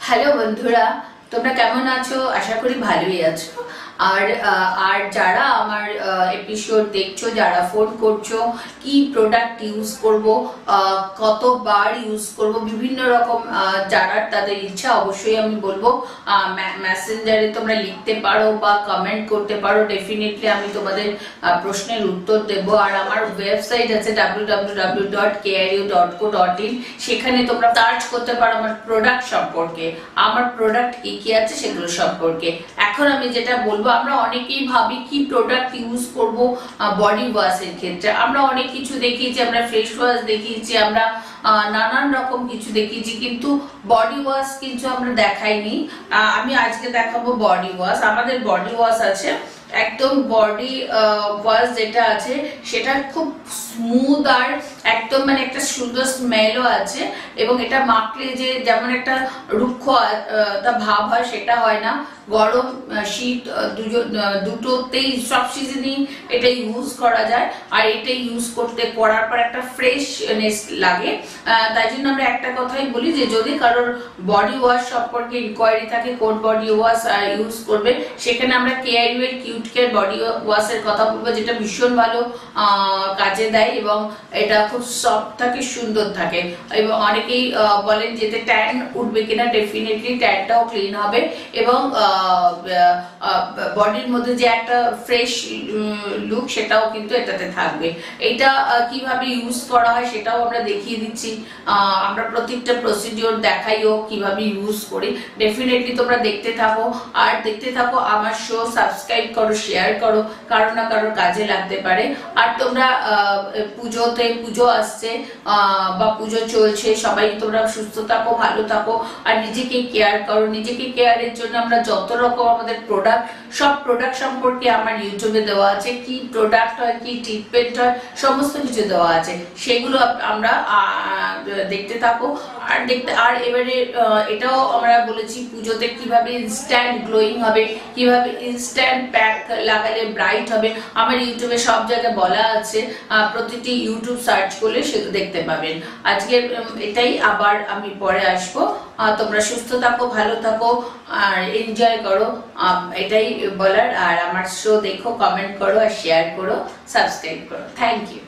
Hello বন্ধুরা, তোমরা কেমন আছো? আশা করি ভালোই আছো। আর যারা আমার এপিসোড দেখছো, যারা ফোন করছো, কি প্রোডাক্ট ইউজ করব, কতবার ইউজ করব, বিভিন্ন রকম যারা তাদের ইচ্ছা, অবশ্যই আমি বলবো মেসেঞ্জারে তোমরা লিখতে পারো বা কমেন্ট করতে পারো। ডেফিনেটলি আমি তোমাদের প্রশ্নের উত্তর দেব। আর আমার ওয়েবসাইট আছে www.kru.co.in, সেখানে তোমরা সার্চ করতে পারো আমার প্রোডাক্ট সম্পর্কে, আমার প্রোডাক্ট কি আছে সেগুলো সম্পর্কে। এখন আমি যেটা বলবো, আমরা অনেকেই ভাবি কি প্রোডাক্ট ইউজ করব বডি ওয়াশের ক্ষেত্রে। আমরা অনেক কিছু দেখিয়েছি, আমরা ফেস ওয়াশ দেখিয়েছি, আমরা নানান রকম কিছু দেখিয়েছি, কিন্তু বডি ওয়াশ কিন্তু আমরা দেখাইনি। আমি আজকে দেখাবো বডি ওয়াশ। আমাদের বডি ওয়াশ আছে একদম বডি ওয়াশ, যেটা আছে সেটা খুব স্মুথ আর একদম মানে একটা সুন্দর স্মেলও আছে, এবং এটা মাখলে যে যেমন একটা রুক্ষ ভাব হয় সেটা হয় না। গরম শীত দুটোতেই, সব সিজনেই এটা ইউজ করা যায়। আর এটা ইউজ করার পর একটা ফ্রেশনেস লাগে। তাই জন্য আমরা একটা কথাই বলি যে যদি কারোর বডি ওয়াশ সম্পর্কে ইনকোয়ারি থাকে, কোন বডি ওয়াশ ইউজ করবে, সেখানে আমরা কেআরইউ এর কিউট কেয়ার বডি ওয়াশের কথা বলবো, যেটা ভীষণ ভালো কাজে দেয় এবং এটা খুব সফট থাকে, সুন্দর থাকে। এবং অনেকেই বলেন যে এতে ট্যান উঠবে কিনা। ডেফিনেটলি ট্যানটাও ক্লিন হবে এবং বডির মধ্যে যে একটা ফ্রেশ লুক সেটাও কিন্তু এটাতে থাকবে। এটা কিভাবে ইউজ করা হয় সেটাও আমরা দেখিয়ে দিচ্ছি। আমরা প্রত্যেকটা প্রসিডিওর দেখাইও কিভাবে ইউজ করি। ডেফিনেটলি তোমরা দেখতে থাকো, আর দেখতে থাকো আমার শো, সাবস্ক্রাইব করো, শেয়ার করো, কারো না কারোর কাজে লাগতে পারে। আর তোমরা পুজো আসছে বা পুজো চলছে, সবাই তোমরা সুস্থ থাকো, ভালো থাকো, আর নিজেকে কেয়ার করো। নিজেকে কেয়ারের জন্য আমরা যত রকম আমাদের প্রোডাক্ট, সব প্রোডাক্ট সম্পর্কে আমার ইউটিউবে দেওয়া আছে। কি প্রোডাক্ট হয়, কি ট্রিটমেন্ট হয়, সমস্ত কিছু দেওয়া আছে, সেগুলো আমরা দেখতে থাকো। আর এবারে এটাও আমরা বলেছি পুজোতে কিভাবে ইনস্ট্যান্ট গ্লোয়িং হবে, কিভাবে ইনস্ট্যান্ট প্যাক লাগালে ব্রাইট হবে। আমার ইউটিউবে সব জায়গায় বলা আছে, প্রতিটি ইউটিউব সার্চ করলে সেগুলো দেখতে পাবেন। আজকে এটাই, আবার আমি পরে আসবো। তোমরা সুস্থ থাকো, ভালো থাকো, আর এনজয় করো, এটাই বলার। আর আমার শো দেখো, কমেন্ট করো, আর শেয়ার করো, সাবস্ক্রাইব করো। Thank you.